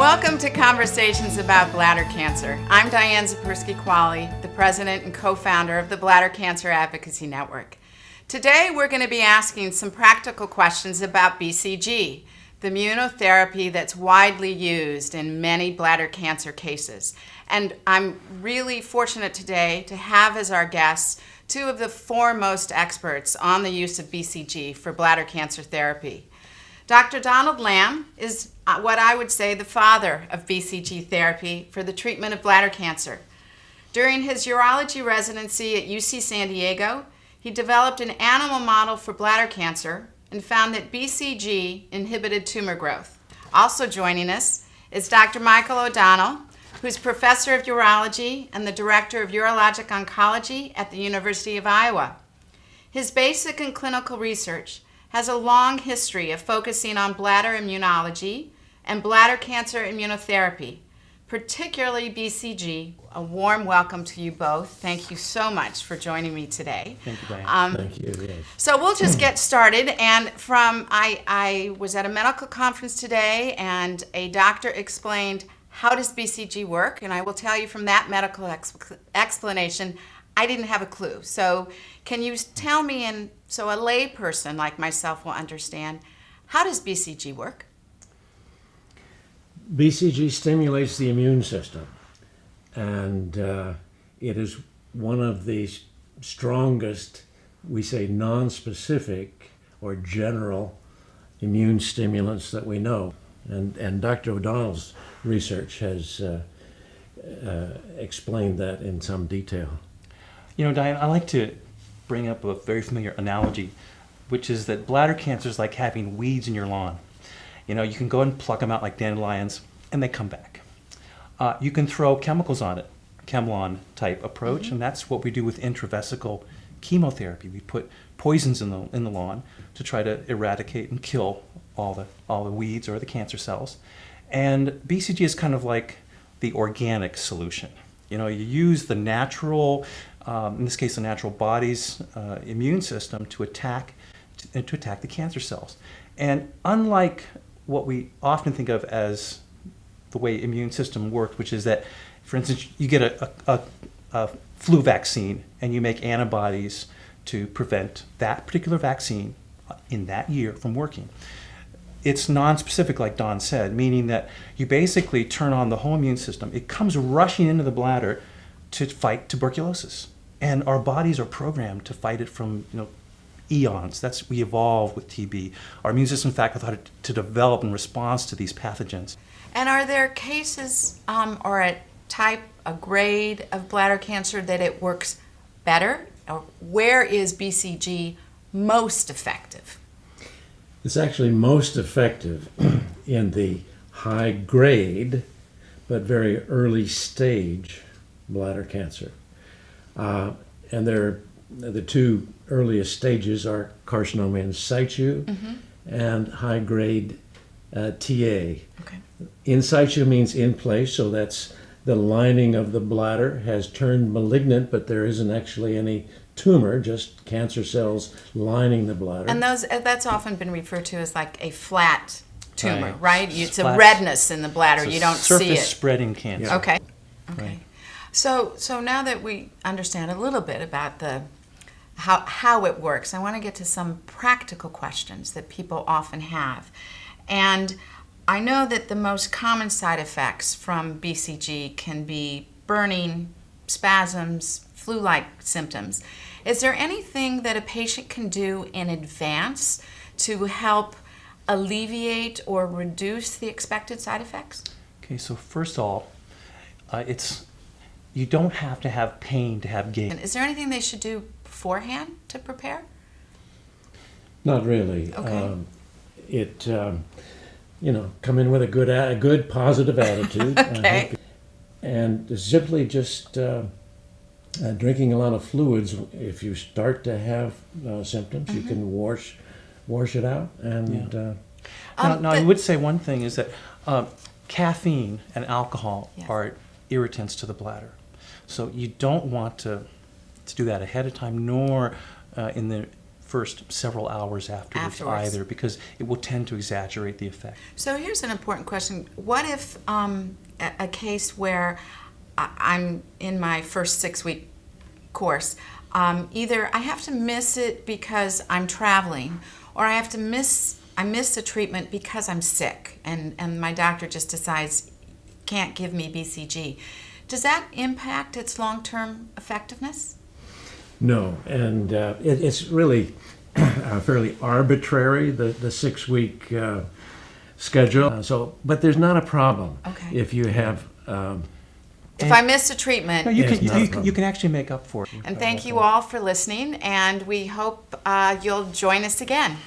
Welcome to Conversations About Bladder Cancer. I'm Diane Zapersky-Qualley, the president and co-founder of the Bladder Cancer Advocacy Network. Today we're going to be asking some practical questions about BCG, the immunotherapy that's widely used in many bladder cancer cases. And I'm really fortunate today to have as our guests two of the foremost experts on the use of BCG for bladder cancer therapy. Dr. Donald Lamb is what I would say the father of BCG therapy for the treatment of bladder cancer. During his urology residency at UC San Diego, he developed an animal model for bladder cancer and found that BCG inhibited tumor growth. Also joining us is Dr. Michael O'Donnell, who's professor of urology and the director of urologic oncology at the University of Iowa. His basic and clinical research has a long history of focusing on bladder immunology and bladder cancer immunotherapy, particularly BCG. A warm welcome to you both. Thank you so much for joining me today. Thank you, Diane. Thank you. Yes. So we'll just get started. And I was at a medical conference today, and a doctor explained how does BCG work, and I will tell you from that medical explanation, I didn't have a clue. So can you tell me, and so a lay person like myself will understand, how does BCG work? BCG stimulates the immune system, and it is one of the strongest, we say, non-specific or general immune stimulants that we know. And Dr. O'Donnell's research has explained that in some detail. You know, Diane, I like to bring up a very familiar analogy, which is that bladder cancer is like having weeds in your lawn. You know, you can go and pluck them out like dandelions, and they come back. You can throw chemicals on it, ChemLawn type approach, and that's what we do with intravesical chemotherapy. We put poisons in the lawn to try to eradicate and kill all the weeds or the cancer cells. And BCG is kind of like the organic solution. You know, you use the natural, in this case, the natural body's immune system to attack the cancer cells. And unlike what we often think of as the way immune system works, which is that, for instance, you get a flu vaccine and you make antibodies to prevent that particular vaccine in that year from working. It's non-specific, like Don said, meaning that you basically turn on the whole immune system. It comes rushing into the bladder to fight tuberculosis. And our bodies are programmed to fight it from, eons. We evolved with TB. Our immune system, in fact, I thought to develop in response to these pathogens. And are there cases or a grade of bladder cancer that it works better? Or where is BCG most effective? It's actually most effective in the high grade but very early stage bladder cancer. And the two earliest stages are carcinoma in situ and high grade TA. Okay. In situ means in place, so that's the lining of the bladder has turned malignant, but there isn't actually any tumor, just cancer cells lining the bladder. And that's often been referred to as like a flat tumor, right? It's Flat. a redness in the bladder. It's You don't see surface it. spreading cancer. Yeah. Okay. Right. So now that we understand a little bit about how it works, I want to get to some practical questions that people often have. And I know that the most common side effects from BCG can be burning, spasms, flu-like symptoms. Is there anything that a patient can do in advance to help alleviate or reduce the expected side effects? Okay, so first of all, you don't have to have pain to have gain. And is there anything they should do beforehand to prepare? Not really. Okay. Come in with a good positive attitude. Okay. And simply just drinking a lot of fluids. If you start to have symptoms, you can wash it out. And Now, I would say one thing is that caffeine and alcohol Yes. are irritants to the bladder. So you don't want to do that ahead of time, nor in the first several hours afterwards either, because it will tend to exaggerate the effect. So here's an important question. What if a case where I'm in my first 6-week course, either I have to miss it because I'm traveling, or I miss the treatment because I'm sick, and my doctor just decides can't give me BCG. Does that impact its long-term effectiveness? No, and it's really fairly arbitrary, the 6-week schedule. But there's not a problem if you have. If I miss a treatment. No, you can actually make up for it. And thank you all for listening, and we hope you'll join us again.